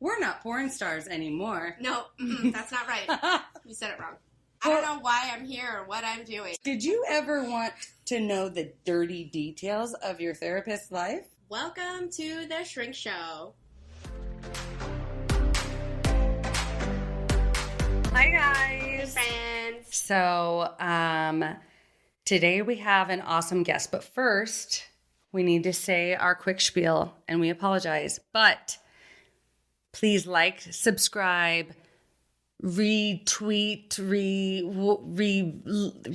We're not porn stars anymore. No, that's not right. You said it wrong. I don't know why I'm here or what I'm doing. Did you ever want to know the dirty details of your therapist's life? Welcome to the Shrink Show. Hi, guys. Hey, friends. So, today we have an awesome guest, but first we need to say our quick spiel, and we apologize, but please like, subscribe, retweet,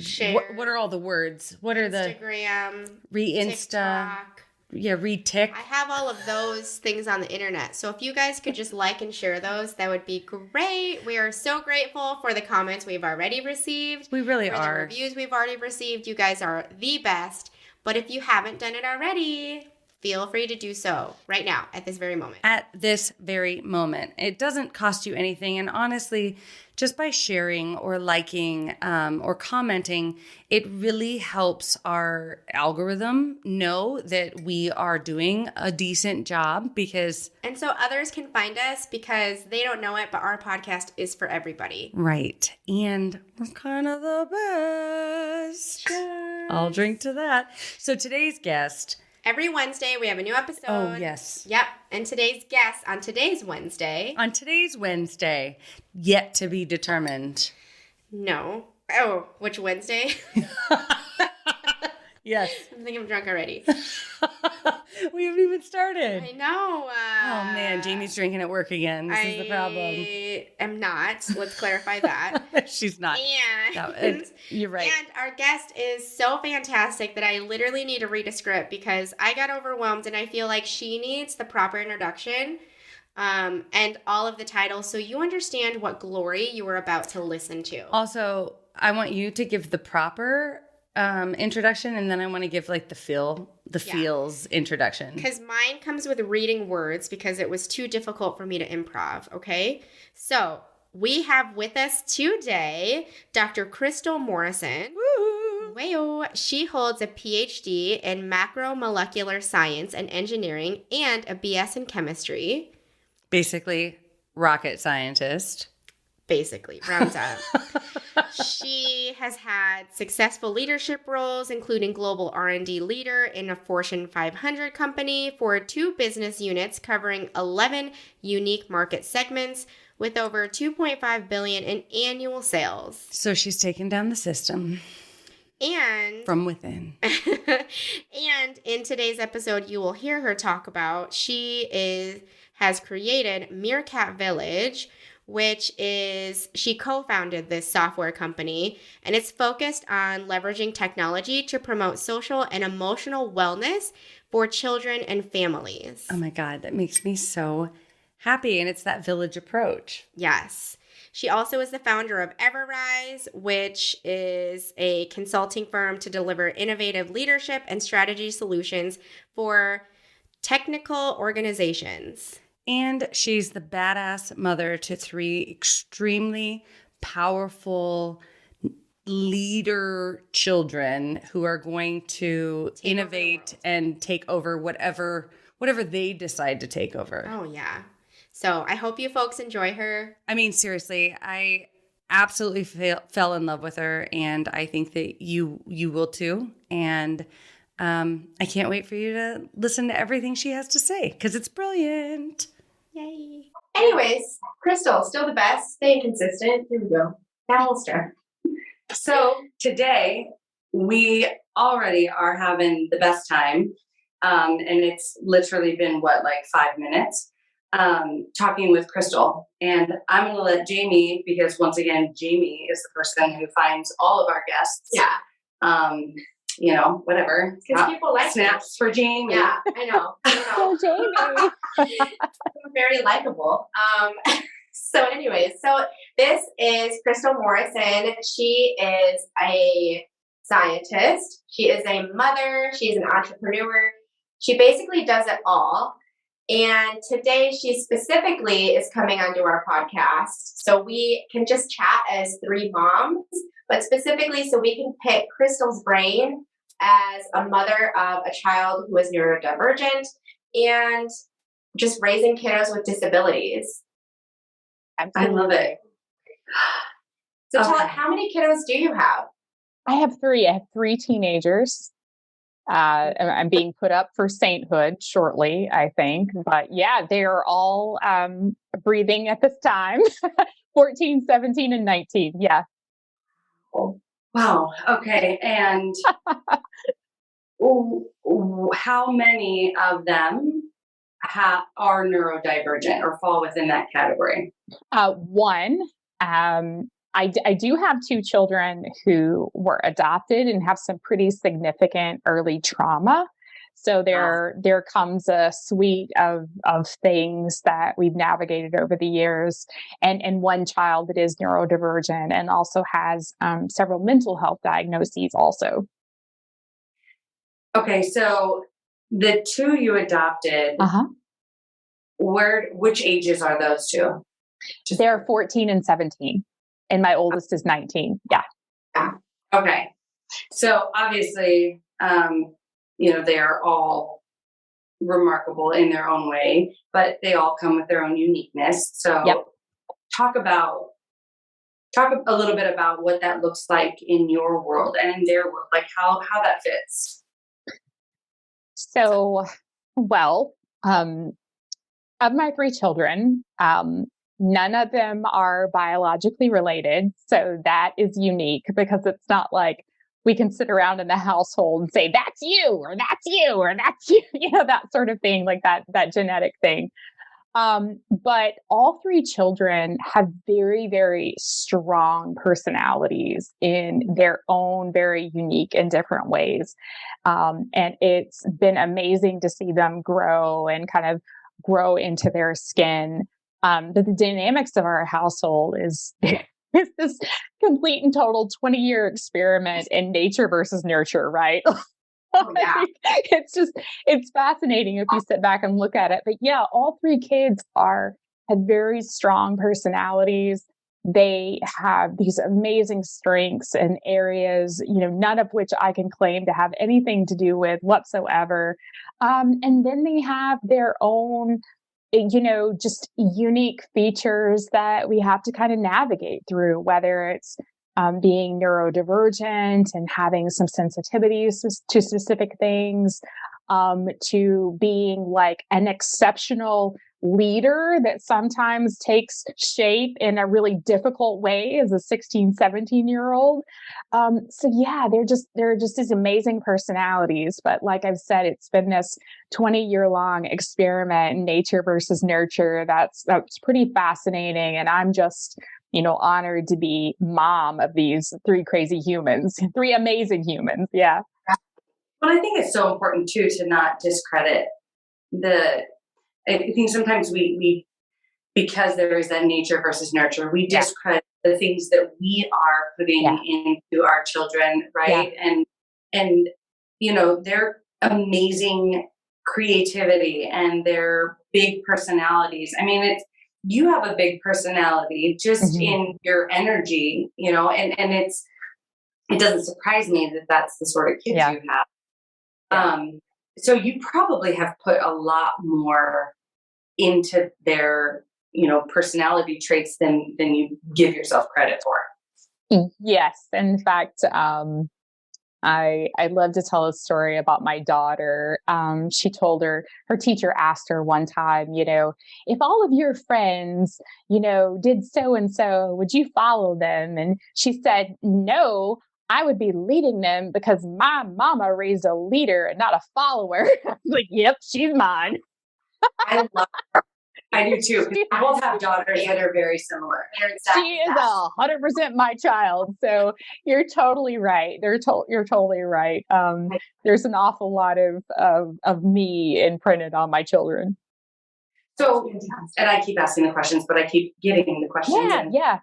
Share. What are all the words? What are Instagram, Insta? TikTok. Yeah, re-tick. I have all of those things on the internet. So if you guys could just like and share those, that would be great. We are so grateful for the comments we've already received. We really for are. the reviews we've already received. You guys are the best. But if you haven't done it already, feel free to do so right now at this very moment. At this very moment. It doesn't cost you anything. And honestly, just by sharing or liking or commenting, it really helps our algorithm know that we are doing a decent job because... And so others can find us because they don't know it, but our podcast is for everybody. Right. And we're kind of the best. Cheers. I'll drink to that. So today's guest... Every Wednesday, we have a new episode. Oh, yes. Yep. And today's guest on today's Wednesday. Yet to be determined. No. Oh, which Wednesday? Yes. I think I'm drunk already. We haven't even started. I know. Oh, man. Jamie's drinking at work again. This is the problem. I am not. Let's clarify that. She's not. And you're right. And our guest is so fantastic that I literally need to read a script because I got overwhelmed and I feel like she needs the proper introduction and all of the titles so you understand what glory you were about to listen to. Also, I want you to give the proper introduction, and then I want to give like the feels introduction. Because mine comes with reading words because it was too difficult for me to improv, okay? So we have with us today Dr. Crystal Morrison. Woo! Wayo. She holds a PhD in macromolecular science and engineering and a BS in chemistry. Basically, rocket scientist. Basically, rounds up. She has had successful leadership roles, including global R&D leader in a Fortune 500 company for 2 business units covering 11 unique market segments with over $2.5 billion in annual sales. So she's taken down the system. And from within. And in today's episode, you will hear her talk about has created Meerkat Village, which is, she co-founded this software company, and it's focused on leveraging technology to promote social and emotional wellness for children and families. Oh my God, that makes me so happy. And it's that village approach. Yes. She also is the founder of Everrise, which is a consulting firm to deliver innovative leadership and strategy solutions for technical organizations. And she's the badass mother to 3 extremely powerful leader children who are going to innovate and take over whatever they decide to take over. Oh, yeah. So I hope you folks enjoy her. I mean, seriously, I absolutely fell in love with her, and I think that you will too. And I can't wait for you to listen to everything she has to say because it's brilliant. Yay. Anyways, Crystal, still the best. Staying consistent. Here we go. Now we'll start. So today we already are having the best time. And it's literally been 5 minutes talking with Crystal. And I'm going to let Jamie, because once again, Jamie is the person who finds all of our guests. Yeah. Whatever. Because people like snaps for Jamie. Yeah, I know. Jamie. Very likable. So this is Crystal Morrison. She is a scientist. She is a mother. She is an entrepreneur. She basically does it all. And today she specifically is coming onto our podcast so we can just chat as 3 moms, but specifically so we can pick Crystal's brain as a mother of a child who is neurodivergent and just raising kiddos with disabilities. I Absolutely. love it. So Okay. tell us, how many kiddos do you have? I have three. I have three teenagers. I'm being put up for sainthood shortly, I think. But yeah, they are all breathing at this time. 14, 17, and 19. Yeah. Wow. Okay. And how many of them are neurodivergent or fall within that category? One. I do have two children who were adopted and have some pretty significant early trauma. So there comes a suite of things that we've navigated over the years, and one child that is neurodivergent and also has several mental health diagnoses also. Okay, so the two you adopted, which ages are those two? They're 14 and 17, and my oldest is 19. Yeah. Okay, so obviously, they are all remarkable in their own way, but they all come with their own uniqueness. So talk a little bit about what that looks like in your world and in their world, like how that fits. So, well, of my three children, none of them are biologically related. So that is unique because it's not like we can sit around in the household and say, that's you, or that's you, or that's you, that sort of thing, like that genetic thing. But all three children have very, very strong personalities in their own very unique and different ways. And it's been amazing to see them grow and kind of grow into their skin. But the dynamics of our household is this complete and total 20-year experiment in nature versus nurture, right? Oh, yeah. It's fascinating if you sit back and look at it. But yeah, all three kids have very strong personalities. They have these amazing strengths and areas, none of which I can claim to have anything to do with whatsoever. And then they have their own, just unique features that we have to kind of navigate through, whether it's being neurodivergent and having some sensitivities to specific things, to being like an exceptional leader that sometimes takes shape in a really difficult way as a 16, 17-year-old. So yeah, they're just these amazing personalities. But like I've said, it's been this 20-year long experiment, nature versus nurture. That's pretty fascinating. And I'm just honored to be mom of these three crazy humans, three amazing humans. Yeah. Well, I think it's so important too to not discredit I think sometimes we because there is that nature versus nurture, we discredit the things that we are putting into our children, right? And their amazing creativity and their big personalities. I mean, you have a big personality just in your energy, and it doesn't surprise me that that's the sort of kids you have. So you probably have put a lot more into their, personality traits than you give yourself credit for. Yes. In fact, I'd love to tell a story about my daughter. She told her teacher asked her one time, if all of your friends, did so and so, would you follow them? And she said, no, I would be leading them because my mama raised a leader and not a follower. I was like, yep, she's mine. I love her. I do too. We both have daughters that are very similar. She is 100% my child. So you're totally right. You're totally right. There's an awful lot of me imprinted on my children. So, and I keep asking the questions, but I keep getting the questions. Yeah.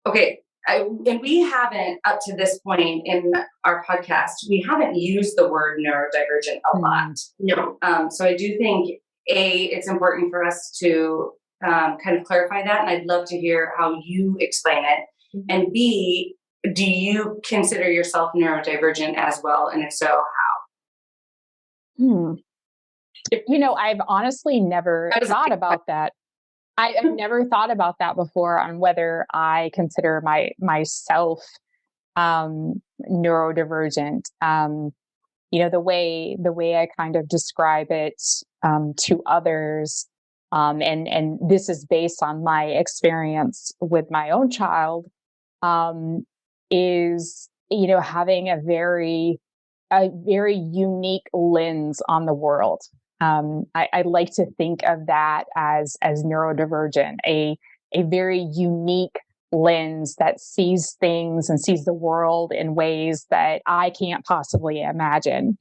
Okay. And we haven't, up to this point in our podcast, we haven't used the word neurodivergent a lot. No. So I do think, it's important for us to kind of clarify that. And I'd love to hear how you explain it. And B, do you consider yourself neurodivergent as well? And if so, how? I've honestly never thought about that. I've never thought about that before on whether I consider myself neurodivergent. The way I kind of describe it to others, and this is based on my experience with my own child, is having a very unique lens on the world. I like to think of that as neurodivergent, a very unique lens that sees things and sees the world in ways that I can't possibly imagine.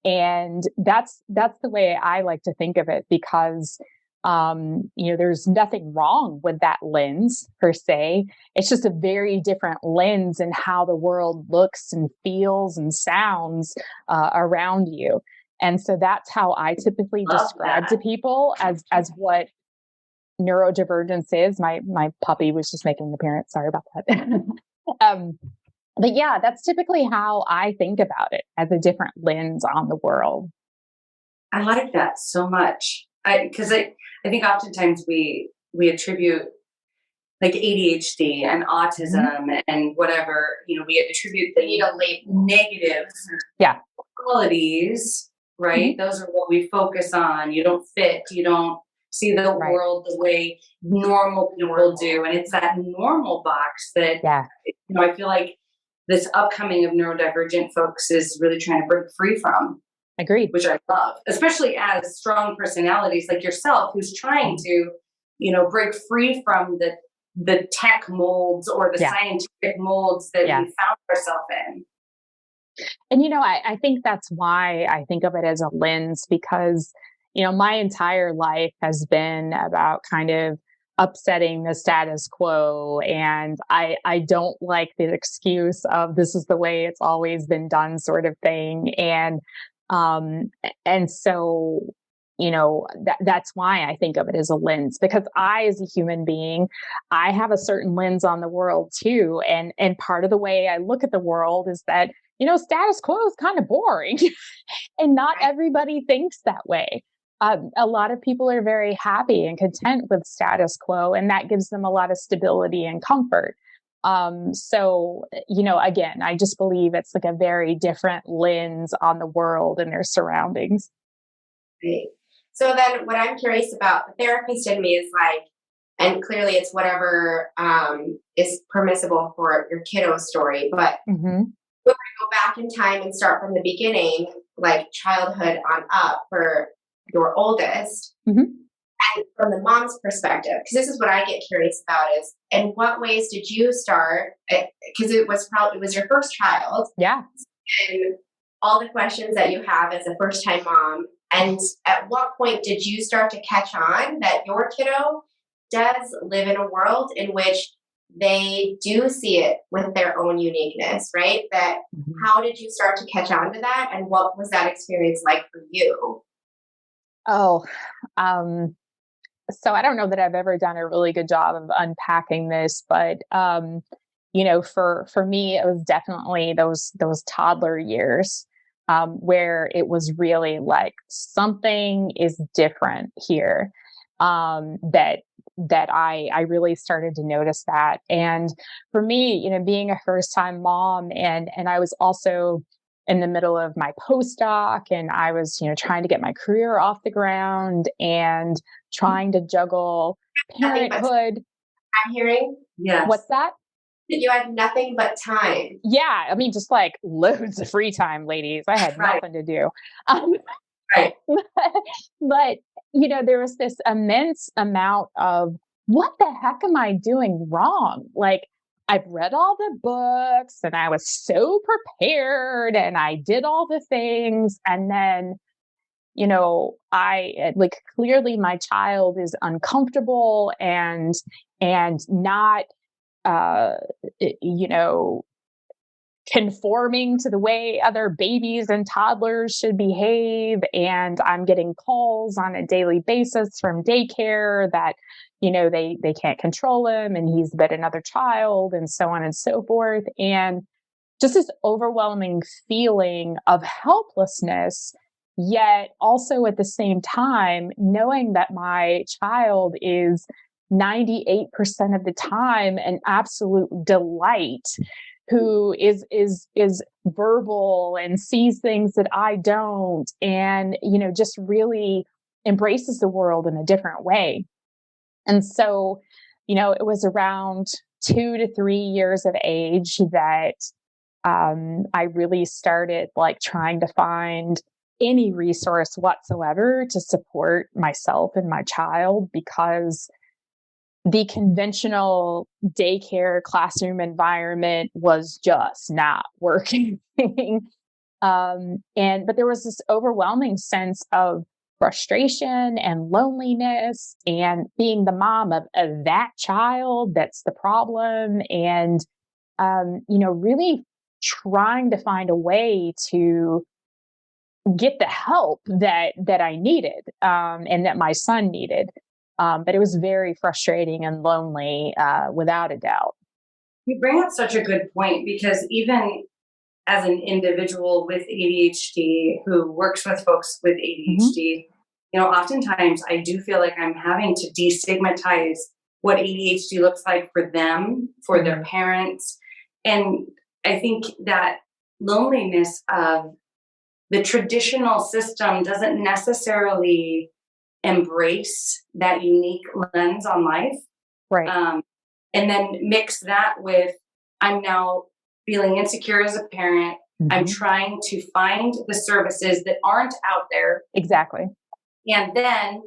And that's the way I like to think of it, because there's nothing wrong with that lens per se. It's just a very different lens in how the world looks and feels and sounds around you. And so that's how I typically describe to people as what neurodivergence is. My puppy was just making an appearance. Sorry about that. But yeah, that's typically how I think about it, as a different lens on the world. I like that so much. Because I think oftentimes we attribute like ADHD and autism and whatever, we attribute the negative qualities, right? Those are what we focus on. You don't fit, you don't see the world the way normal people do. And it's that normal box that, I feel like this upcoming of neurodivergent folks is really trying to break free from. Agreed. Which I love, especially as strong personalities like yourself, who's trying to, break free from the tech molds or the scientific molds that we found ourselves in. And, I think that's why I think of it as a lens, because, my entire life has been about kind of upsetting the status quo. And I don't like the excuse of this is the way it's always been done sort of thing. And so, that's why I think of it as a lens, because I, as a human being, I have a certain lens on the world too. And part of the way I look at the world is that, status quo is kind of boring and not everybody thinks that way. A lot of people are very happy and content with status quo, and that gives them a lot of stability and comfort. So, again, I just believe it's like a very different lens on the world and their surroundings. Right. So then what I'm curious about, the therapist in me is like, and clearly it's whatever is permissible for your kiddo's story, but we're going to go back in time and start from the beginning, like childhood on up for your oldest. And from the mom's perspective, because this is what I get curious about, is in what ways did you start? Because it was your first child. Yeah. And all the questions that you have as a first time mom. And at what point did you start to catch on that your kiddo does live in a world in which they do see it with their own uniqueness, right? That how did you start to catch on to that? And what was that experience like for you? Oh, so I don't know that I've ever done a really good job of unpacking this, but for me, it was definitely those toddler years where it was really like something is different here. That I really started to notice that. And for me, being a first time mom, and I was also in the middle of my postdoc, and I was, trying to get my career off the ground and trying to juggle parenthood. I'm hearing. Yes. What's that? You had nothing but time. Yeah. I mean, just like loads of free time, ladies. I had nothing to do. Right. But, there was this immense amount of what the heck am I doing wrong? Like, I've read all the books and I was so prepared and I did all the things. And then, I like clearly my child is uncomfortable and not, conforming to the way other babies and toddlers should behave. And I'm getting calls on a daily basis from daycare that, they can't control him and he's been another child and so on and so forth. And just this overwhelming feeling of helplessness Yet also at the same time, knowing that my child is 98% of the time an absolute delight, who is verbal and sees things that I don't, and just really embraces the world in a different way. And so, it was around 2 to 3 years of age that I really started like trying to find any resource whatsoever to support myself and my child, because the conventional daycare classroom environment was just not working. But there was this overwhelming sense of frustration and loneliness, and being the mom of that child that's the problem, and really trying to find a way to get the help that I needed, and that my son needed. But it was very frustrating and lonely, without a doubt. You bring up such a good point, because even as an individual with ADHD who works with folks with ADHD, oftentimes I do feel like I'm having to destigmatize what ADHD looks like for them, for their parents. And I think that loneliness of the traditional system doesn't necessarily embrace that unique lens on life. Right. And then mix that with, I'm now feeling insecure as a parent. I'm trying to find the services that aren't out there. Exactly. And then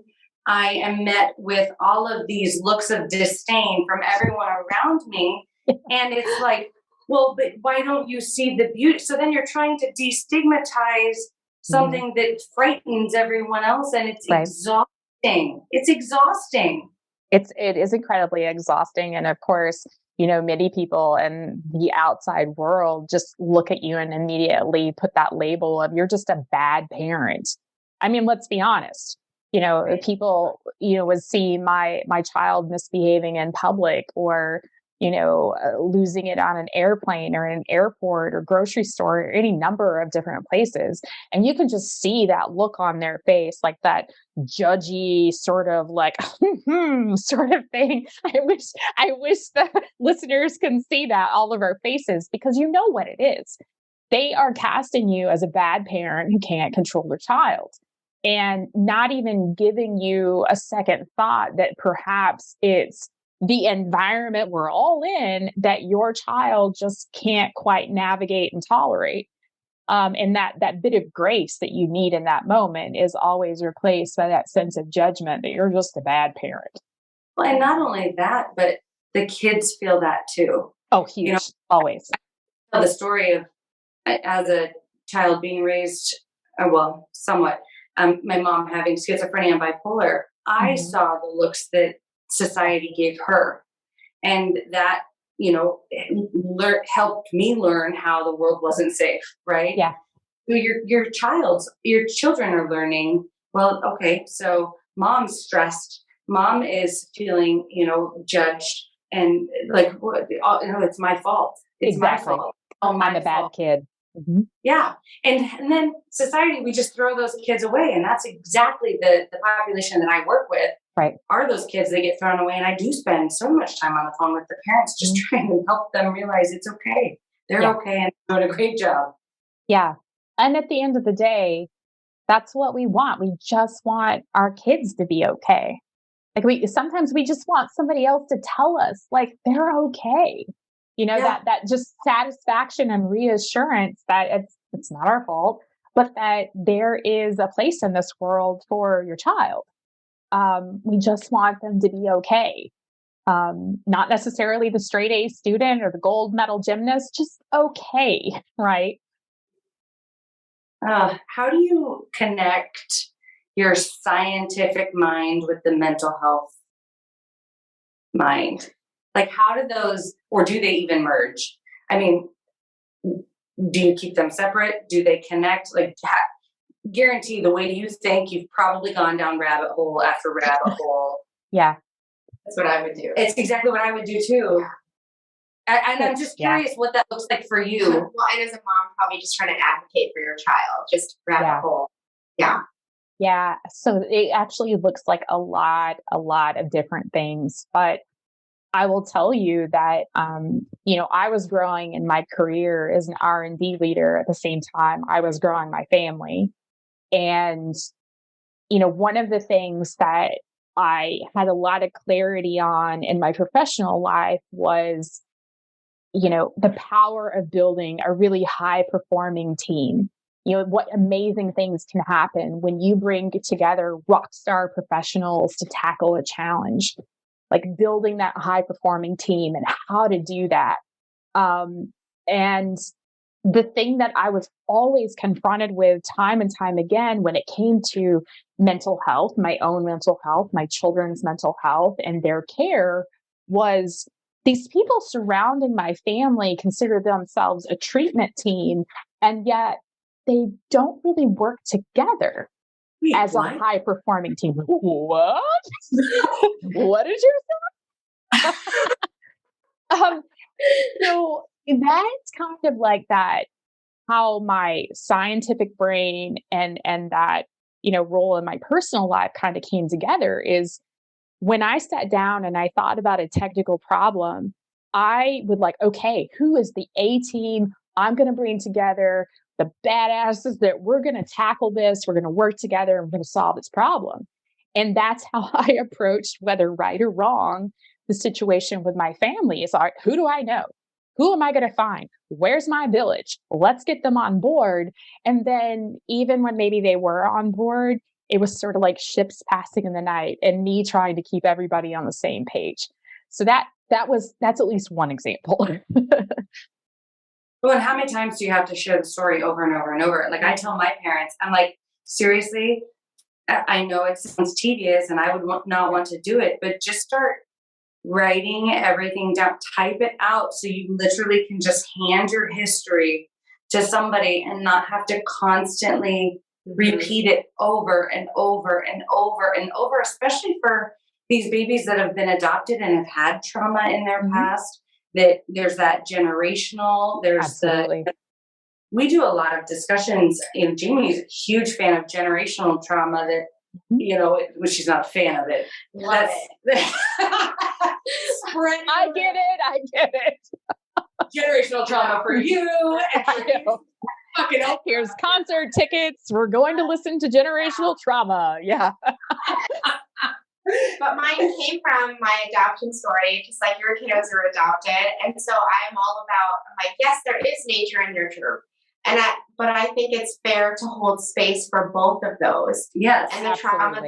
I am met with all of these looks of disdain from everyone around me. And it's like, well, but why don't you see the beauty? So then you're trying to destigmatize something that frightens everyone else. And it's exhausting. It's exhausting. It is incredibly exhausting. And of course, many people in the outside world just look at you and immediately put that label of you're just a bad parent. I mean, let's be honest. People, would see my child misbehaving in public, or losing it on an airplane or in an airport or grocery store or any number of different places. And you can just see that look on their face, like that judgy sort of like, sort of thing. I wish the listeners can see that all of our faces, because you know what it is. They are casting you as a bad parent who can't control their child, and not even giving you a second thought that perhaps it's the environment we're all in that your child just can't quite navigate and tolerate. And that bit of grace that you need in that moment is always replaced by that sense of judgment that you're just a bad parent. Well, and not only that, but the kids feel that too. Oh, huge. Always. I tell the story of, as a child being raised, well, somewhat, my mom having schizophrenia and bipolar. I saw the looks that society gave her, and that helped me learn how the world wasn't safe, right? Yeah. So your children are learning, well, okay, so mom's stressed, mom is feeling judged, and like, it's my fault, it's exactly. my fault, I'm a bad kid. Yeah. And then society, we just throw those kids away. And that's exactly the population that I work with. Right. Are those kids that get thrown away. And I do spend so much time on the phone with the parents, just trying to help them realize it's okay. They're okay and doing a great job. Yeah. And at the end of the day, that's what we want. We just want our kids to be okay. Like sometimes we just want somebody else to tell us like they're okay. That just satisfaction and reassurance that it's not our fault, but that there is a place in this world for your child. We just want them to be okay. Not necessarily the straight A student or the gold medal gymnast, just okay, right? How do you connect your scientific mind with the mental health mind? Like, how do those, or do they even merge? I mean, do you keep them separate? Do they connect? Like, guarantee the way you think, you've probably gone down rabbit hole after rabbit hole. Yeah. That's what I would do. It's exactly what I would do too. And I'm just curious what that looks like for you. Well, and as a mom, probably just trying to advocate for your child, just rabbit hole. Yeah. Yeah. So it actually looks like a lot of different things. But I will tell you that, I was growing in my career as an R&D leader at the same time I was growing my family. And, one of the things that I had a lot of clarity on in my professional life was, the power of building a really high performing team. What amazing things can happen when you bring together rock star professionals to tackle a challenge, like building that high performing team and how to do that. And the thing that I was always confronted with time and time again when it came to mental health, my own mental health, my children's mental health, and their care was these people surrounding my family consider themselves a treatment team, and yet they don't really work together as a high performing team. What? What did you say? So that's kind of like that, how my scientific brain and that, role in my personal life kind of came together is when I sat down and I thought about a technical problem, I would like, okay, who is the A team I'm going to bring together, the badasses that we're going to tackle this, we're going to work together and we're going to solve this problem. And that's how I approached, whether right or wrong, the situation with my family. Is like, who do I know? Who am I going to find? Where's my village? Let's get them on board. And then even when maybe they were on board, it was sort of like ships passing in the night and me trying to keep everybody on the same page. So that's at least one example. Well, and how many times do you have to share the story over and over and over? Like I tell my parents, I'm like, seriously, I know it sounds tedious and I would not want to do it, but just start writing everything down, type it out so you literally can just hand your history to somebody and not have to constantly repeat it over and over and over and over, especially for these babies that have been adopted and have had trauma in their past. That there's that generational, we do a lot of discussions, and Jamie's a huge fan of generational trauma that, well, she's not a fan of it. Love it. I get it. Generational trauma for you. Here's concert tickets. We're going to listen to generational trauma. Yeah. But mine came from my adoption story, just like your kiddos are adopted. And so I'm all about, I'm like, yes, there is nature and nurture. But I think it's fair to hold space for both of those. Yes. And the trauma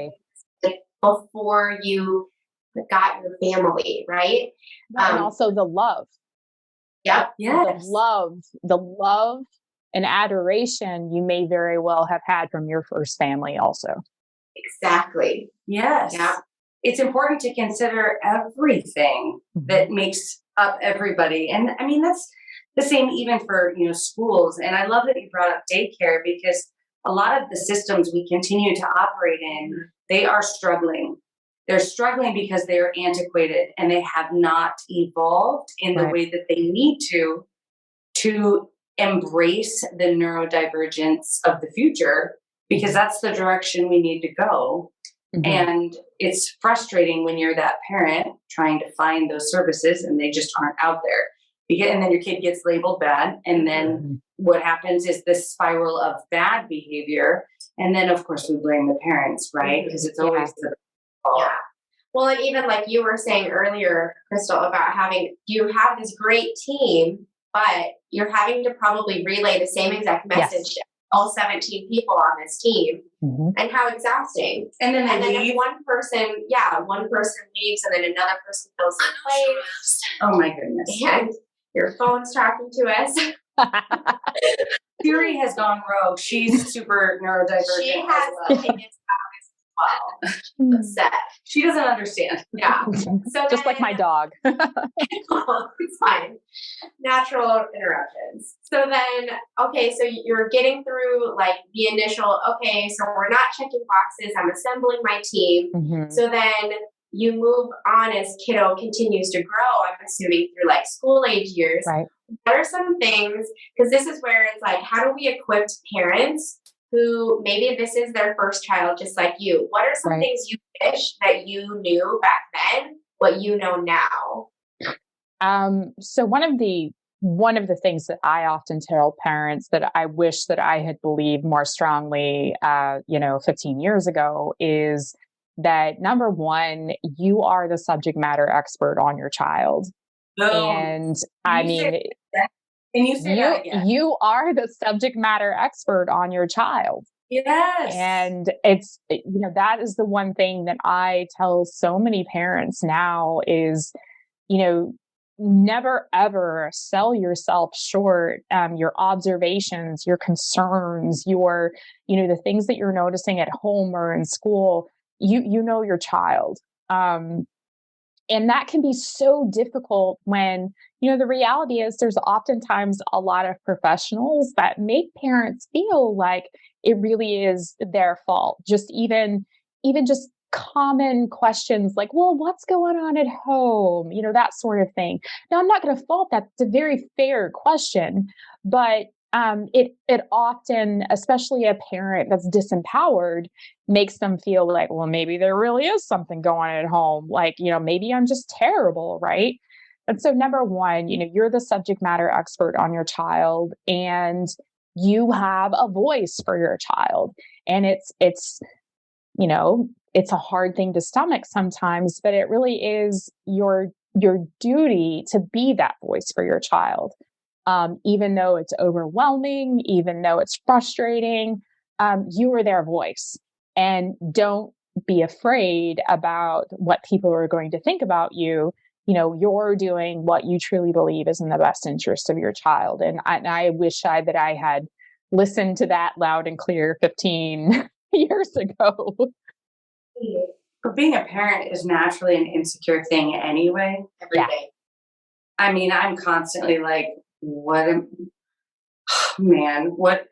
before you got your family, right? And also the love. Yep. Yes. The love and adoration you may very well have had from your first family also. Exactly. Yes. Yeah. It's important to consider everything that makes up everybody. And I mean, that's the same even for, schools. And I love that you brought up daycare because a lot of the systems we continue to operate in, they are struggling. They're struggling because they are antiquated and they have not evolved in the way that they need to embrace the neurodivergence of the future, because that's the direction we need to go. And it's frustrating when you're that parent trying to find those services and they just aren't out there. And then your kid gets labeled bad. And then what happens is this spiral of bad behavior. And then, of course, we blame the parents, right? Because it's always the fault. Yeah. Well, and even like you were saying earlier, Crystal, about you have this great team, but you're having to probably relay the same exact message to all 17 people on this team, and how exhausting. And then if one person leaves and then another person fills in place. Oh my goodness. And your phone's talking to us. Fury has gone rogue. She's super neurodivergent. She has opinions about this as well. Upset. She doesn't understand. Yeah. So just like my dog. It's fine. Natural interruptions. So then, okay, so you're getting through like the initial, okay, so we're not checking boxes. I'm assembling my team. So then you move on as kiddo continues to grow, I'm assuming through like school age years. Right. What are some things, because this is where it's like, how do we equip parents who maybe this is their first child, just like you, what are some things you wish that you knew back then, what you know now? So one of the things that I often tell parents that I wish that I had believed more strongly, 15 years ago, is that number one, you are the subject matter expert on your child. And I mean, can you say that again? You are the subject matter expert on your child. Yes. And it's, that is the one thing that I tell so many parents now is, never ever sell yourself short. Your observations, your concerns, the things that you're noticing at home or in school, you know your child. And that can be so difficult when, the reality is there's oftentimes a lot of professionals that make parents feel like it really is their fault. Just even just common questions like, well, what's going on at home? That sort of thing. Now, I'm not going to fault that. It's a very fair question, but it often, especially a parent that's disempowered, makes them feel like, well, maybe there really is something going on at home. Like, maybe I'm just terrible, right? And so number one, you're the subject matter expert on your child and you have a voice for your child. And it's a hard thing to stomach sometimes, but it really is your duty to be that voice for your child. Even though it's overwhelming, even though it's frustrating, you are their voice. And don't be afraid about what people are going to think about you. You're doing what you truly believe is in the best interest of your child. And I wish that I had listened to that loud and clear 15 years ago. But being a parent is naturally an insecure thing anyway. Every day. I mean, I'm constantly like, what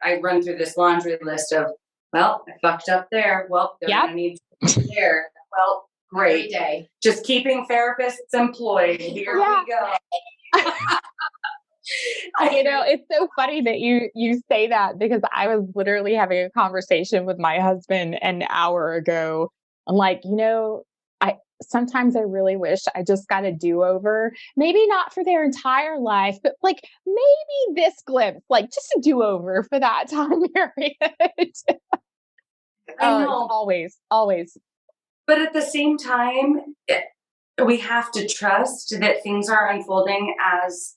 I run through this laundry list of, well, I fucked up there. Well, they're going to need to be there. Well, great. Every day. Just keeping therapists employed. Here we go. It's so funny that you say that because I was literally having a conversation with my husband an hour ago. I'm like, sometimes I really wish I just got a do-over. Maybe not for their entire life, but like maybe this glimpse, like just a do-over for that time period. I know. Always. But at the same time, we have to trust that things are unfolding as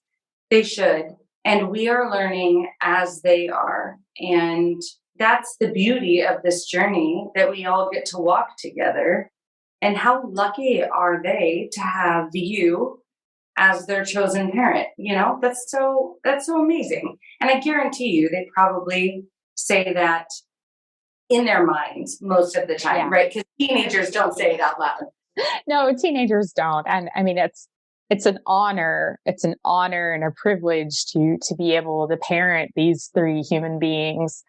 they should. And we are learning as they are. And that's the beauty of this journey that we all get to walk together. And how lucky are they to have you as their chosen parent? That's so amazing. And I guarantee you, they probably say that in their minds most of the time, right? Because teenagers don't say it out loud. No, teenagers don't. And I mean, it's an honor. It's an honor and a privilege to be able to parent these three human beings.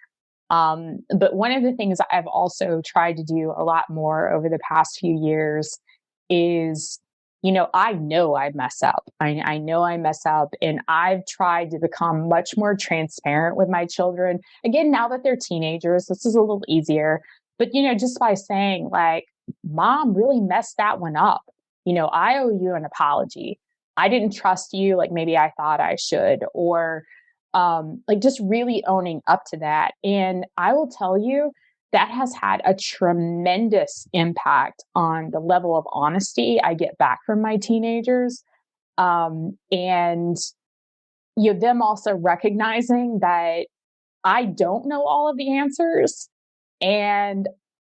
But one of the things I've also tried to do a lot more over the past few years is, I know I mess up. I know I mess up, and I've tried to become much more transparent with my children. Again, now that they're teenagers, this is a little easier. But, just by saying like, Mom really messed that one up. I owe you an apology. I didn't trust you like maybe I thought I should, or like just really owning up to that. And I will tell you, that has had a tremendous impact on the level of honesty I get back from my teenagers. And them also recognizing that I don't know all of the answers. And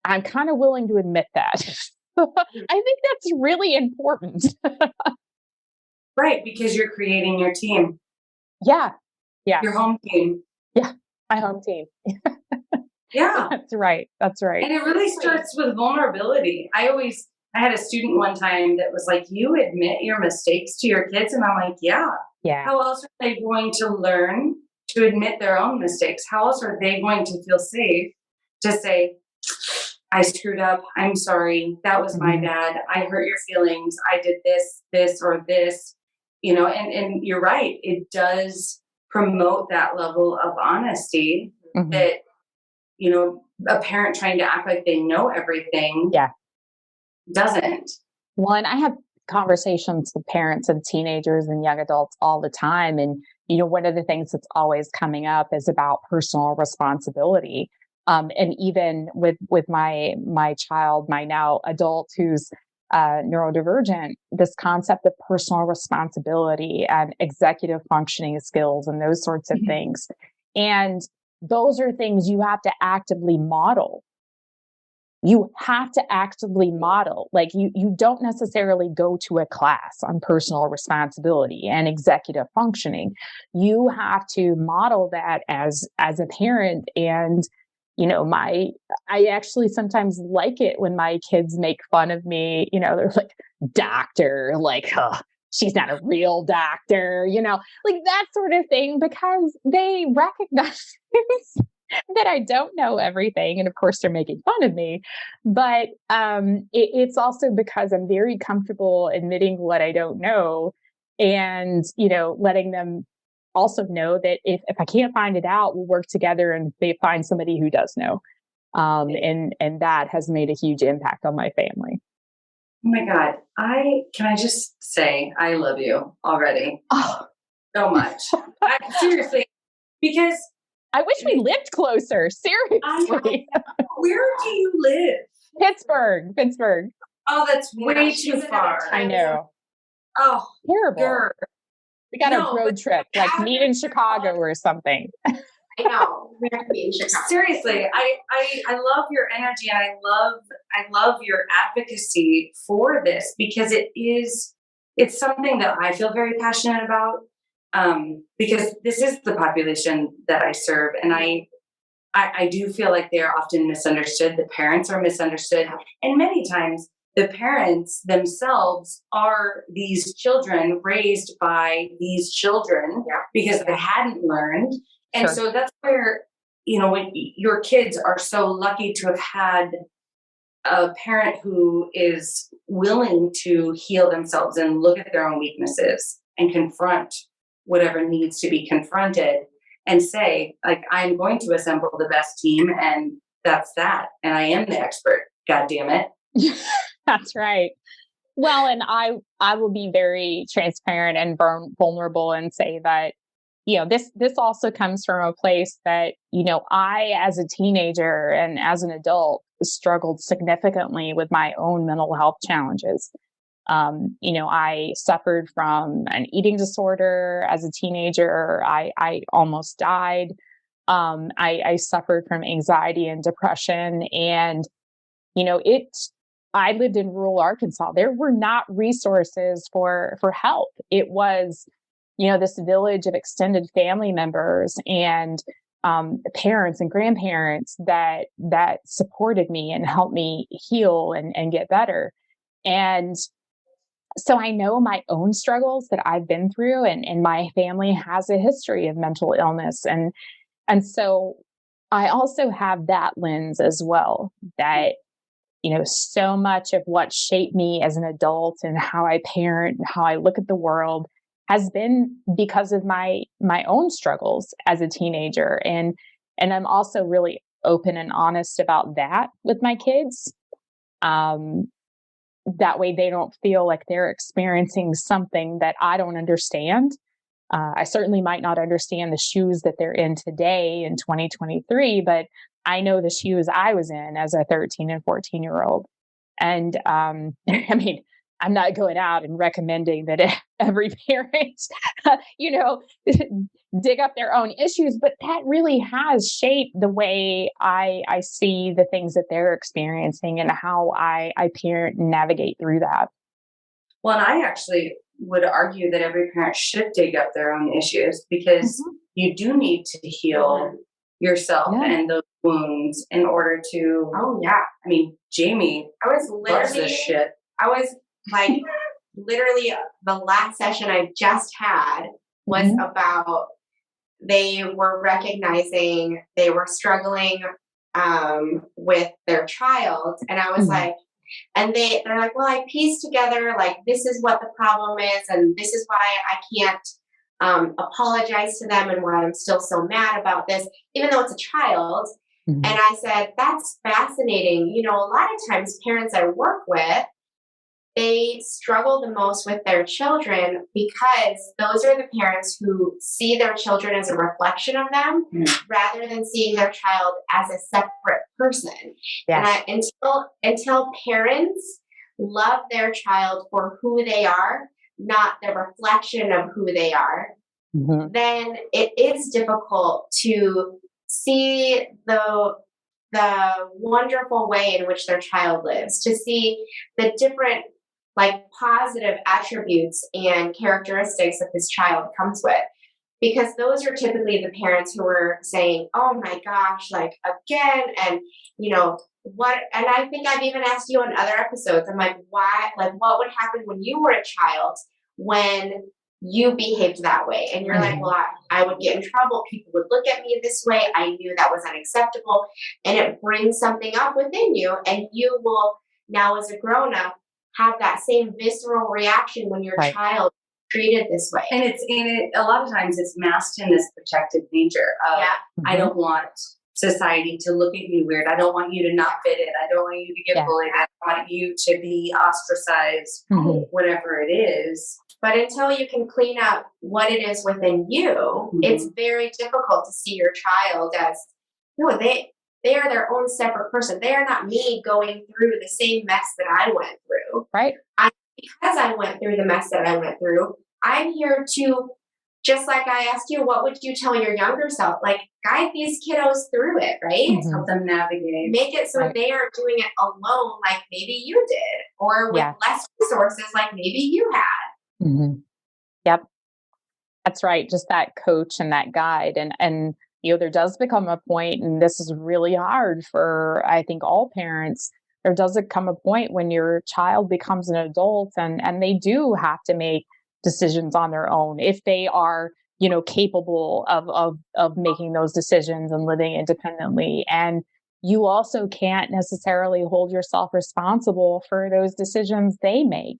I'm kind of willing to admit that. I think that's really important. Right, because you're creating your team. Yeah. Your home team. Yeah, my home team. Yeah. That's right. And it really starts with vulnerability. I had a student one time that was like, you admit your mistakes to your kids? And I'm like, yeah. How else are they going to learn to admit their own mistakes? How else are they going to feel safe to say, I screwed up. I'm sorry. That was my bad. I hurt your feelings. I did this, or this, and you're right. It does promote that level of honesty that, a parent trying to act like they know everything doesn't. Well, and I have conversations with parents and teenagers and young adults all the time. And, one of the things that's always coming up is about personal responsibility. And even with my child, my now adult who's neurodivergent, this concept of personal responsibility and executive functioning skills and those sorts of things. And those are things you have to actively model. You have to actively model. Like you don't necessarily go to a class on personal responsibility and executive functioning. You have to model that as a parent. And I actually sometimes like it when my kids make fun of me. They're like, doctor, like, she's not a real doctor, like that sort of thing, because they recognize that I don't know everything. And of course, they're making fun of me. But it's also because I'm very comfortable admitting what I don't know and, letting them also know that if I can't find it out, we'll work together and they find somebody who does know. And that has made a huge impact on my family. Oh my God. Can I just say, I love you already so much. Seriously, because I wish we lived closer. Seriously. Where do you live? Pittsburgh. Oh, that's way too far. I know. Oh, terrible. We got a road trip, like meet in Chicago or something. I know. We have to be in Chicago. Seriously, I love your energy, and I love your advocacy for this, because it's something that I feel very passionate about. Because this is the population that I serve, and I do feel like they are often misunderstood. The parents are misunderstood, and many times the parents themselves are these children raised by these children because they hadn't learned. And so that's where, when your kids are so lucky to have had a parent who is willing to heal themselves and look at their own weaknesses and confront whatever needs to be confronted and say, like, I'm going to assemble the best team, and that's that. And I am the expert. God damn it. That's right. Well, and I will be very transparent and vulnerable and say that, this also comes from a place that, I, as a teenager and as an adult, struggled significantly with my own mental health challenges. I suffered from an eating disorder as a teenager. I almost died. I suffered from anxiety and depression. And, I lived in rural Arkansas. There were not resources for help. It was, this village of extended family members and parents and grandparents that supported me and helped me heal and get better. And so I know my own struggles that I've been through, and my family has a history of mental illness. And so I also have that lens as well, that, so much of what shaped me as an adult and how I parent and how I look at the world has been because of my own struggles as a teenager. And I'm also really open and honest about that with my kids. That way they don't feel like they're experiencing something that I don't understand. I certainly might not understand the shoes that they're in today in 2023, but I know the shoes I was in as a 13 and 14-year-old. And I mean, I'm not going out and recommending that every parent, dig up their own issues, but that really has shaped the way I see the things that they're experiencing and how I parent and navigate through that. Well, and I actually would argue that every parent should dig up their own issues, because you do need to heal yourself and those wounds in order to. Oh yeah. I mean, Jamie, I was loves this shit. I was like, literally, the last session I just had was about, they were recognizing they were struggling with their child, and I was like, and they're like, well, I pieced together, like, this is what the problem is, and this is why I can't apologize to them, and why I'm still so mad about this, even though it's a child. Mhm. And I said, that's fascinating. You know, a lot of times parents I work with, they struggle the most with their children because those are the parents who see their children as a reflection of them rather than seeing their child as a separate person. And until parents love their child for who they are, not the reflection of who they are, then it is difficult to see the wonderful way in which their child lives, to see the different like positive attributes and characteristics that this child comes with. Because those are typically the parents who are saying, oh my gosh, like again, and you know, what, and I think I've even asked you on other episodes, I'm like, why, like what would happen when you were a child when you behaved that way? And you're like, well, I would get in trouble. People would look at me this way. I knew that was unacceptable. And it brings something up within you. And you will now, as a grown up, have that same visceral reaction when your child treated this way. And a lot of times it's masked in this protective nature of, I don't want society to look at you weird. I don't want you to not fit in. I don't want you to get bullied. I don't want you to be ostracized, whatever it is. But until you can clean up what it is within you, it's very difficult to see your child as, no, they are their own separate person. They are not me going through the same mess that I went through. Right. Because I went through the mess that I went through, I'm here to, just like I asked you, what would you tell your younger self? Like, guide these kiddos through it, right? Help them navigate. Make it so they are doing it alone, like maybe you did, or with less resources, like maybe you had. Yep. That's right. Just that coach and that guide. And you know, there does become a point, and this is really hard for, I think, all parents. There does come a point when your child becomes an adult and they do have to make decisions on their own if they are, you know, capable of making those decisions and living independently. And you also can't necessarily hold yourself responsible for those decisions they make.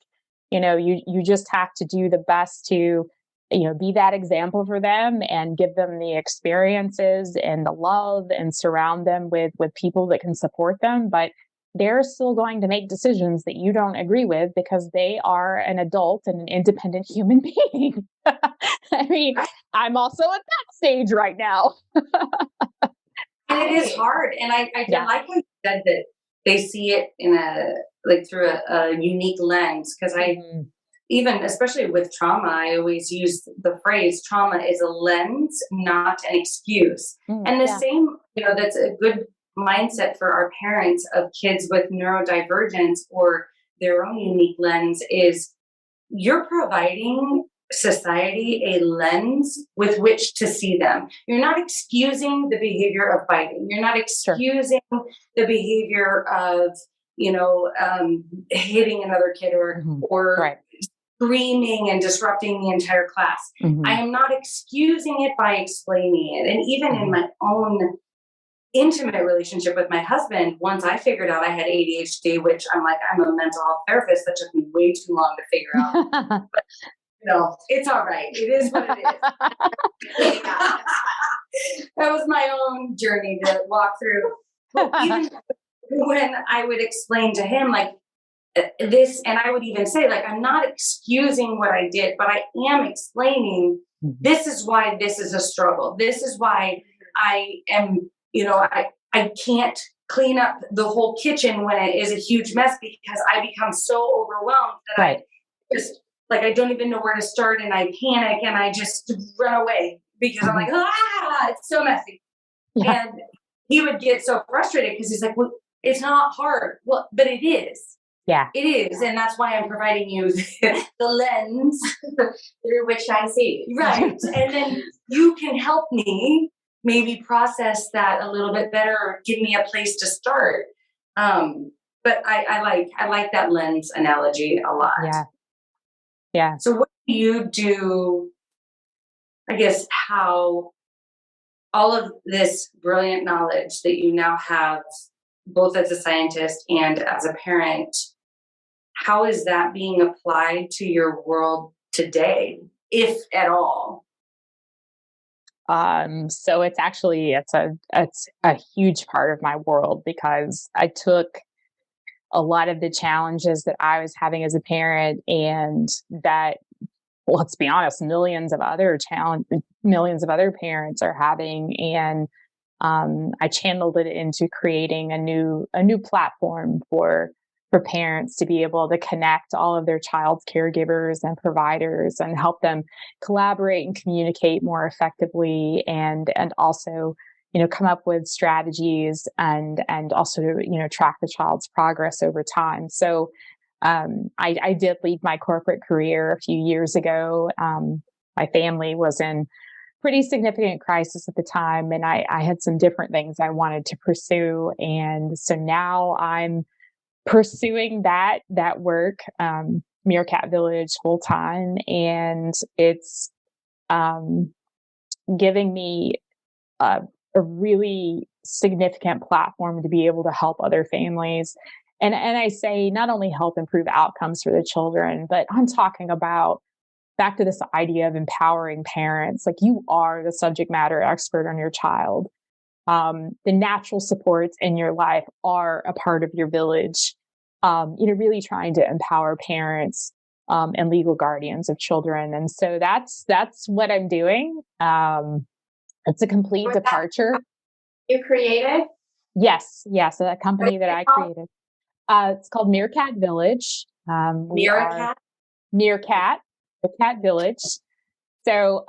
You know, you just have to do the best to, you know, be that example for them and give them the experiences and the love and surround them with people that can support them. But they're still going to make decisions that you don't agree with because they are an adult and an independent human being. I mean, I'm also at that stage right now. And it is hard. And I like how you said that they see it in through a unique lens. Because even, especially with trauma, I always use the phrase, trauma is a lens, not an excuse. And the same, you know, that's a good mindset for our parents of kids with neurodivergence or their own unique lens is you're providing society a lens with which to see them. You're not excusing the behavior of biting. You're not excusing the behavior of, you know, hitting another kid or screaming and disrupting the entire class. I am not excusing it by explaining it. And even in my own intimate relationship with my husband, once I figured out I had ADHD, which I'm a mental health therapist, that took me way too long to figure out. But, you know, it's all right. It is what it is. That was my own journey to walk through. But even when I would explain to him, like, this, and I would even say, like, I'm not excusing what I did, but I am explaining this is why this is a struggle. This is why I am, you know, I can't clean up the whole kitchen when it is a huge mess because I become so overwhelmed that I just, like, I don't even know where to start and I panic and I just run away because I'm like, it's so messy. And he would get so frustrated because he's like, well, it's not hard. Well, but it is. Yeah, it is. And that's why I'm providing you the lens through which I see. Right. And then you can help me maybe process that a little bit better or give me a place to start. But I like that lens analogy a lot. Yeah. So what do you do, I guess, how all of this brilliant knowledge that you now have, both as a scientist and as a parent, how is that being applied to your world today, if at all? So it's a huge part of my world, because I took a lot of the challenges that I was having as a parent, and that, let's be honest, millions of other parents are having, and I channeled it into creating a new platform for parents to be able to connect all of their child's caregivers and providers and help them collaborate and communicate more effectively, and also, come up with strategies, and also, track the child's progress over time. So I did leave my corporate career a few years ago. My family was in pretty significant crisis at the time, and I had some different things I wanted to pursue. And so now I'm pursuing that work, Meerkat Village, full time, and it's giving me a really significant platform to be able to help other families. And I say not only help improve outcomes for the children, but I'm talking about back to this idea of empowering parents. Like, you are the subject matter expert on your child. The natural supports in your life are a part of your village. Really trying to empower parents and legal guardians of children. And so that's what I'm doing. It's a complete departure. You created? Yes. So that company that I created. It's called Meerkat Village. Meerkat Village. So,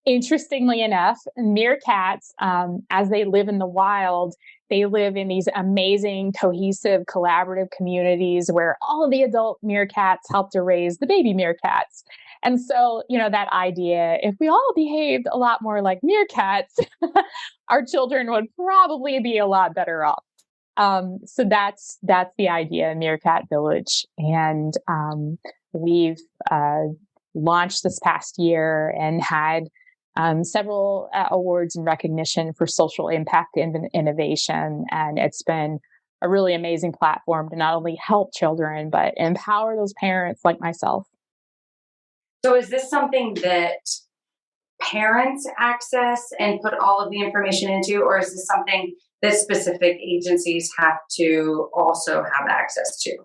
interestingly enough, meerkats, as they live in the wild, they live in these amazing, cohesive, collaborative communities where all of the adult meerkats help to raise the baby meerkats. And so, that idea, if we all behaved a lot more like meerkats, our children would probably be a lot better off. So that's the idea, Meerkat Village. And we've launched this past year and had several awards and recognition for social impact and innovation. And it's been a really amazing platform to not only help children, but empower those parents like myself. So is this something that parents access and put all of the information into, or is this something that specific agencies have to also have access to?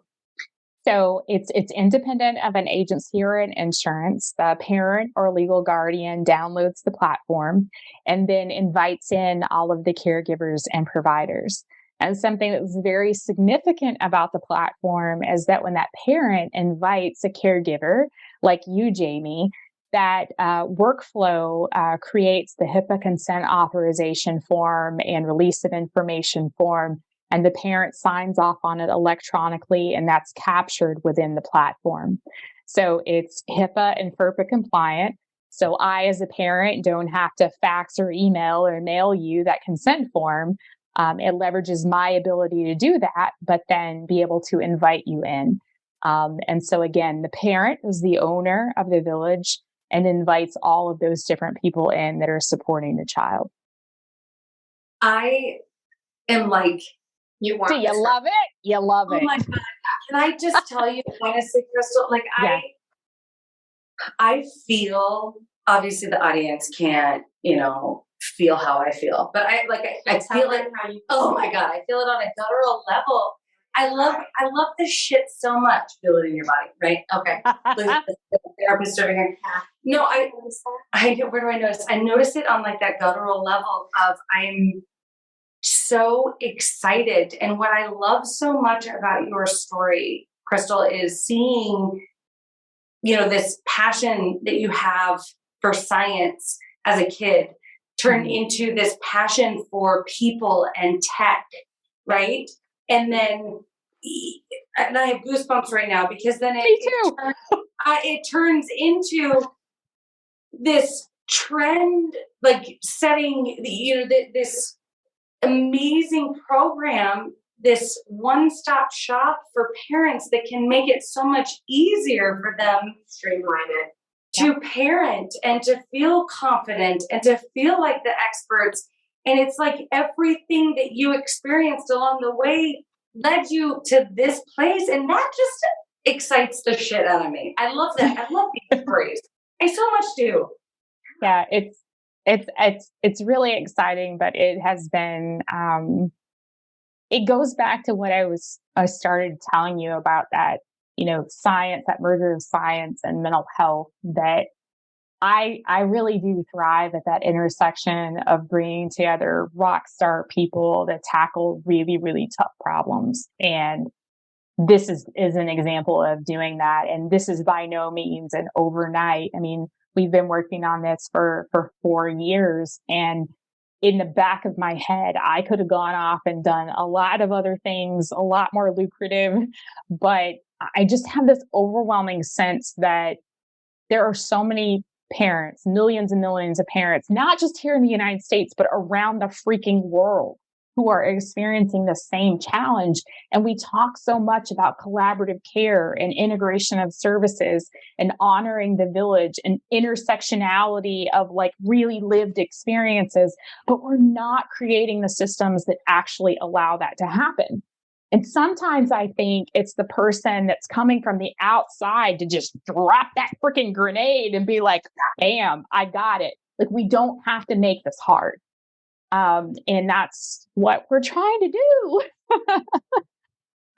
So it's independent of an agency or an insurance. The parent or legal guardian downloads the platform and then invites in all of the caregivers and providers. And something that's very significant about the platform is that when that parent invites a caregiver, like you, Jamie, that workflow creates the HIPAA consent authorization form and release of information form, and the parent signs off on it electronically, and that's captured within the platform. So it's HIPAA and FERPA compliant. So I, as a parent, don't have to fax or email or mail you that consent form. It leverages my ability to do that, but then be able to invite you in. And so again, the parent is the owner of the village and invites all of those different people in that are supporting the child. I am like, you want so you love it? You love it. Oh my God. Can I just tell you honestly, Crystal, like yeah. I feel, obviously the audience can't, feel how I feel, but I feel it. Oh my God. I feel it on a guttural level. I love this shit so much. Feel it in your body, right? Okay. The therapist over here. No, I where do I notice? I notice it on like that guttural level of I'm so excited. And what I love so much about your story, Crystal, is seeing, this passion that you have for science as a kid turn into this passion for people and tech, right? And then, and I have goosebumps right now because then it turns into this trend, like setting, this amazing program, this one-stop shop for parents that can make it so much easier for them, streamline it, to parent and to feel confident and to feel like the experts. And it's like everything that you experienced along the way led you to this place. And that just excites the shit out of me. I love that. I love these stories. I so much do. Yeah, It's really exciting, but it has been, it goes back to what I started telling you about, that, science, that merger of science and mental health, that I really do thrive at that intersection of bringing together rock star people to tackle really, really tough problems. And this is an example of doing that. And this is by no means an overnight. I mean, we've been working on this for 4 years, and in the back of my head, I could have gone off and done a lot of other things, a lot more lucrative, but I just have this overwhelming sense that there are so many parents, millions and millions of parents, not just here in the United States, but around the freaking world, who are experiencing the same challenge. And we talk so much about collaborative care and integration of services and honoring the village and intersectionality of like really lived experiences, but we're not creating the systems that actually allow that to happen. And sometimes I think it's the person that's coming from the outside to just drop that freaking grenade and be like, bam, I got it. Like, we don't have to make this hard. And that's what we're trying to do.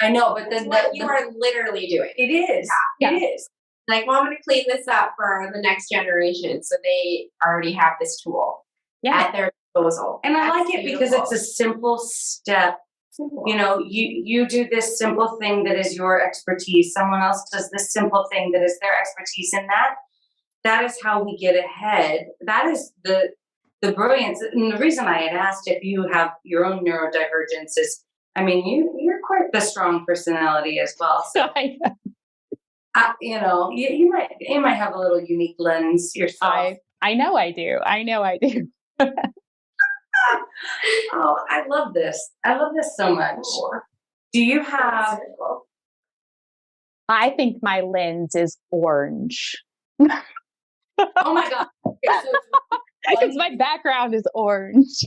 I know, but then What you are literally doing. it is. Yeah. It is. Like, well, I'm going to clean this up for the next generation, so they already have this tool at their disposal. And I That's like it because it's a simple step. Simple. You do this simple thing that is your expertise. Someone else does this simple thing that is their expertise. And that is how we get ahead. That is the brilliance. And the reason I had asked if you have your own neurodivergence is, I mean, you're quite the strong personality as well. So, you might have a little unique lens yourself. I know I do. Oh, I love this. I love this so much. Do you have? I think my lens is orange. Oh my God. Okay, so because my background is orange.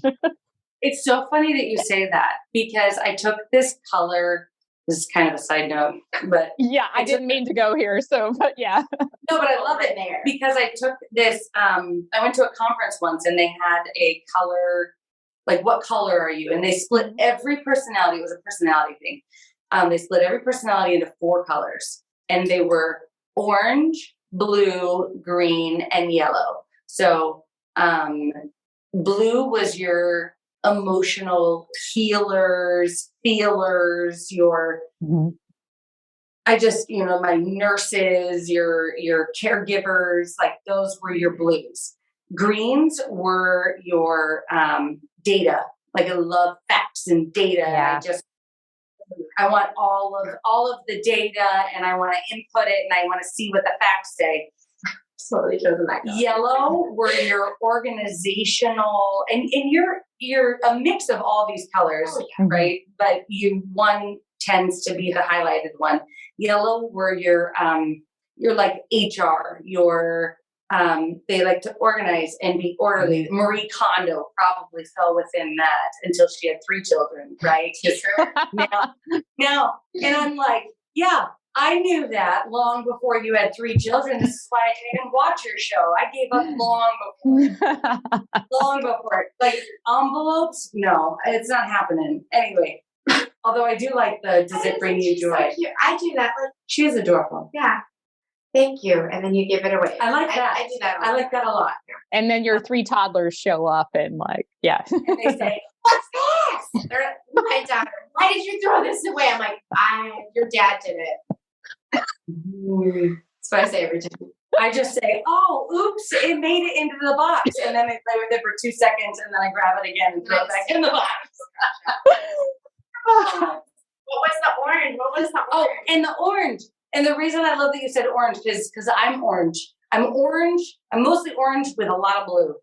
it's so funny that you say that, because I took this color. This is kind of a side note, but yeah, I didn't mean to go here. So, but yeah. No, but I love it there because I took this. I went to a conference once and they had a color, like, what color are you? And they split every personality. It was a personality thing. They split every personality into 4 colors, and they were orange, blue, green, and yellow. So, blue was your emotional healers, feelers, your, my nurses, your caregivers, like, those were your blues. Greens were your data. Like, I love facts and data. Yeah. And I want all of the data, and I want to input it, and I want to see what the facts say. Totally chosen that color. Yellow were your organizational, and you're a mix of all these colors, right? But one tends to be the highlighted one. Yellow were your like HR, your they like to organize and be orderly. Marie Kondo probably fell within that until she had 3 children, right? Now, and I'm like, yeah, I knew that long before you had 3 children. This is why I didn't even watch your show. I gave up long before. Like, envelopes, no, it's not happening. Anyway, although I do like the does it bring you joy? So I do that. Like, she is adorable. Yeah. Thank you. And then you give it away. I like that. I do that. I like that a lot. And then your 3 toddlers show up and like, yeah. And they say, "What's this?" My daughter, "Why did you throw this away?" I'm like, your dad did it. That's what I say every time. I just say, "Oh, oops, it made it into the box," and then I play with it for 2 seconds, and then I grab it again and throw it back in the box. What was the orange? Oh, and the orange. And the reason I love that you said orange is because I'm orange. I'm orange. I'm mostly orange with a lot of blue.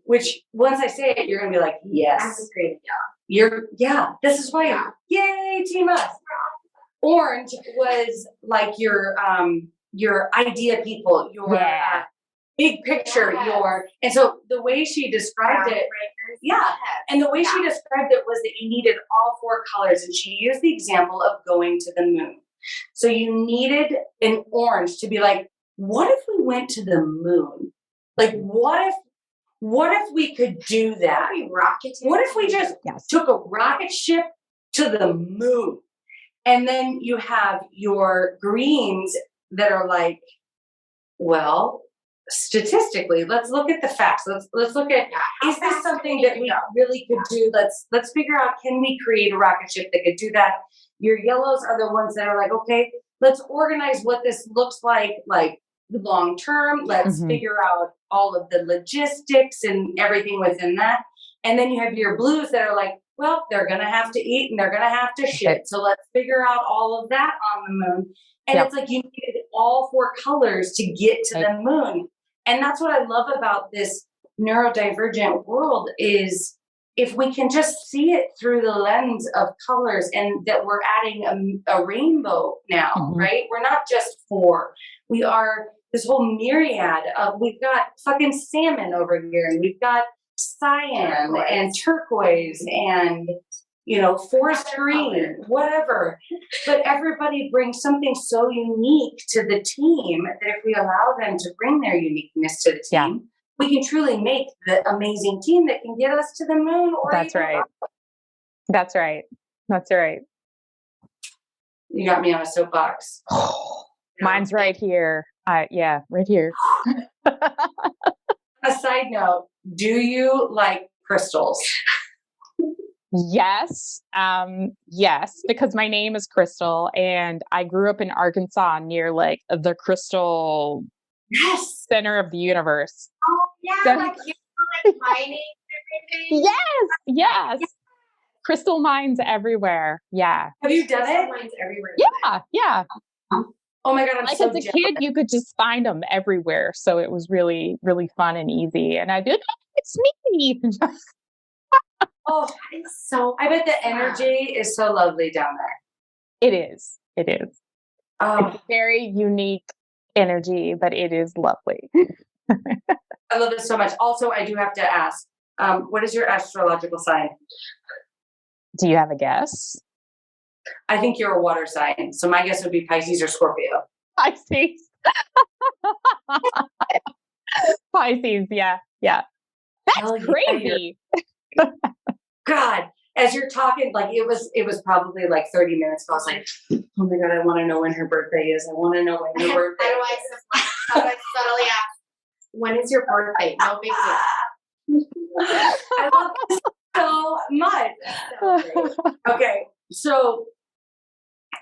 Which once I say it, you're gonna be like, yes. I'm just green and yellow. This is why. Yay, team us. Orange was like your idea people, your big picture, and so the way she described it, and the way she described it was that you needed all 4 colors, and she used the example of going to the moon. So you needed an orange to be like, what if we went to the moon? Like, what What if we could do that? What if we just took a rocket ship to the moon? And then you have your greens that are like, well, statistically, let's look at the facts. Let's look at, is this something that we really could do? Let's figure out, can we create a rocket ship that could do that? Your yellows are the ones that are like, okay, let's organize what this looks like long term. Let's figure out all of the logistics and everything within that. And then you have your blues that are like, well, they're going to have to eat and they're going to have to shit. So let's figure out all of that on the moon. And it's like you needed all 4 colors to get to the moon. And that's what I love about this neurodivergent world is if we can just see it through the lens of colors, and that we're adding a rainbow now, right? We're not just 4. We are this whole myriad of, we've got fucking salmon over here, and we've got cyan and turquoise and, forest green, whatever. But everybody brings something so unique to the team that if we allow them to bring their uniqueness to the team, we can truly make the amazing team that can get us to the moon. Or That's right. That's right. That's right. You got me on a soapbox. Mine's right here. Right here. A side note, do you like crystals? Yes. Yes, because my name is Crystal and I grew up in Arkansas near like the crystal center of the universe. Oh yeah, like you mining and everything. Yes. Crystal mines everywhere. Yeah. Have you done it? Mines everywhere. Yeah. Oh my God, I'm so as a kid, you could just find them everywhere. So it was really, really fun and easy. And I did, it's me. Oh, I bet the energy is so lovely down there. It is. Oh. It's a very unique energy, but it is lovely. I love it so much. Also, I do have to ask, what is your astrological sign? Do you have a guess? I think you're a water sign. So my guess would be Pisces or Scorpio. Pisces. Pisces, yeah. That's crazy. God, as you're talking, like it was probably like 30 minutes ago. I was like, oh my God, I want to know when her birthday is. I want to know when her birthday is. How do I subtly ask, when is your birthday? No big deal. I love this so much. Okay, so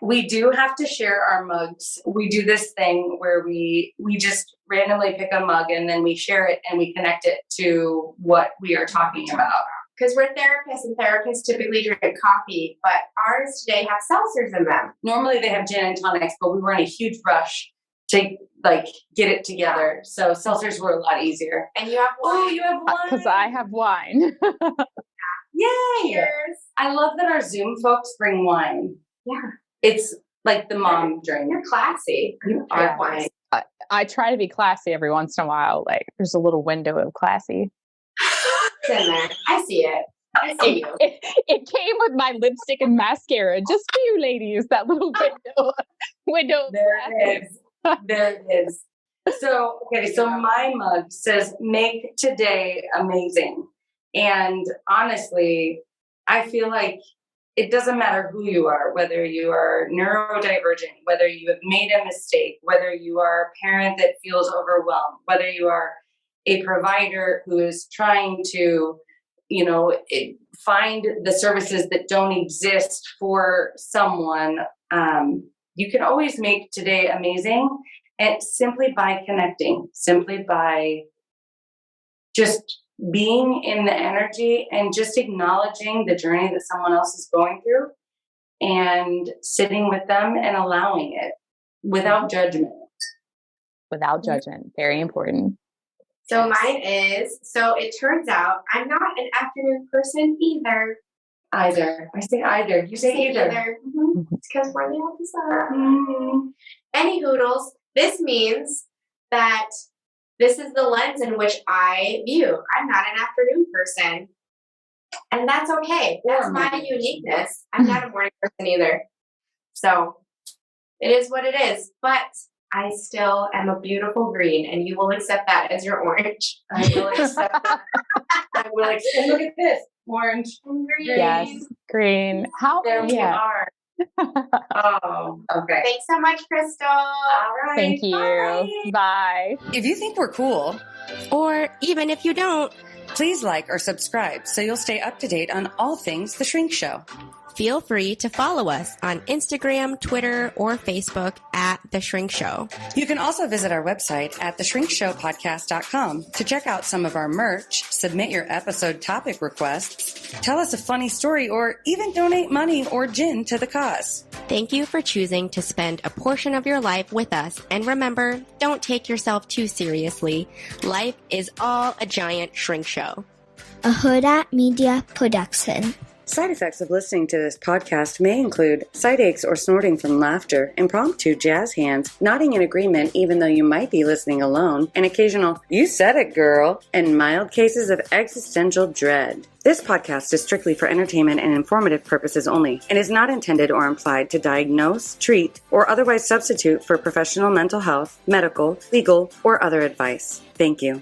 we do have to share our mugs. We do this thing where we just randomly pick a mug and then we share it and we connect it to what we are talking about. Because we're therapists, and therapists typically drink coffee, but ours today have seltzers in them. Normally they have gin and tonics, but we were in a huge rush to get it together. So seltzers were a lot easier. And you have wine. Oh, you have wine. Because I have wine. Yay! Cheers. I love that our Zoom folks bring wine. Yeah. It's like the mom drink. You're classy. You are wine. I try to be classy every once in a while. Like there's a little window of classy. It's in there. I see it. I see you. It came with my lipstick and mascara, just for you ladies. That little window. There it is. There it is. So, okay, so my mug says, make today amazing. And honestly, I feel like it doesn't matter who you are, whether you are neurodivergent, whether you have made a mistake, whether you are a parent that feels overwhelmed, whether you are a provider who is trying to, find the services that don't exist for someone. You can always make today amazing, and simply by connecting, simply by just being in the energy and just acknowledging the journey that someone else is going through and sitting with them and allowing it without judgment. Without judgment. Very important. So mine is, it turns out I'm not an afternoon person either. Either. I say either. You say either. Mm-hmm. It's because we're the opposite. Mm-hmm. Any hoodles, this means that this is the lens in which I view. I'm not an afternoon person. And that's okay. That's my uniqueness. I'm not a morning person either. So it is what it is. But I still am a beautiful green, and you will accept that as your orange. I will accept that. I will accept. Look at this, orange, Green. Yes, green. How? There we Yeah. are. Oh, okay. Thanks so much, Crystal. All right. Thank you. Bye. If you think we're cool, Or even if you don't, please like or subscribe so you'll stay up to date on all things The Shrink Show. feel free to follow us on Instagram, Twitter, or Facebook at The Shrink Show. You can also visit our website at theshrinkshowpodcast.com to check out some of our merch, submit your episode topic requests, tell us a funny story, or even donate money or gin to the cause. Thank you for choosing to spend a portion of your life with us. And remember, don't take yourself too seriously. Life is all a giant shrink show. A Huda Media Production. Side effects of listening to this podcast may include side aches or snorting from laughter, impromptu jazz hands, nodding in agreement even though you might be listening alone, an occasional "you said it, girl," and mild cases of existential dread. This podcast is strictly for entertainment and informative purposes only and is not intended or implied to diagnose, treat, or otherwise substitute for professional mental health, medical, legal, or other advice. Thank you.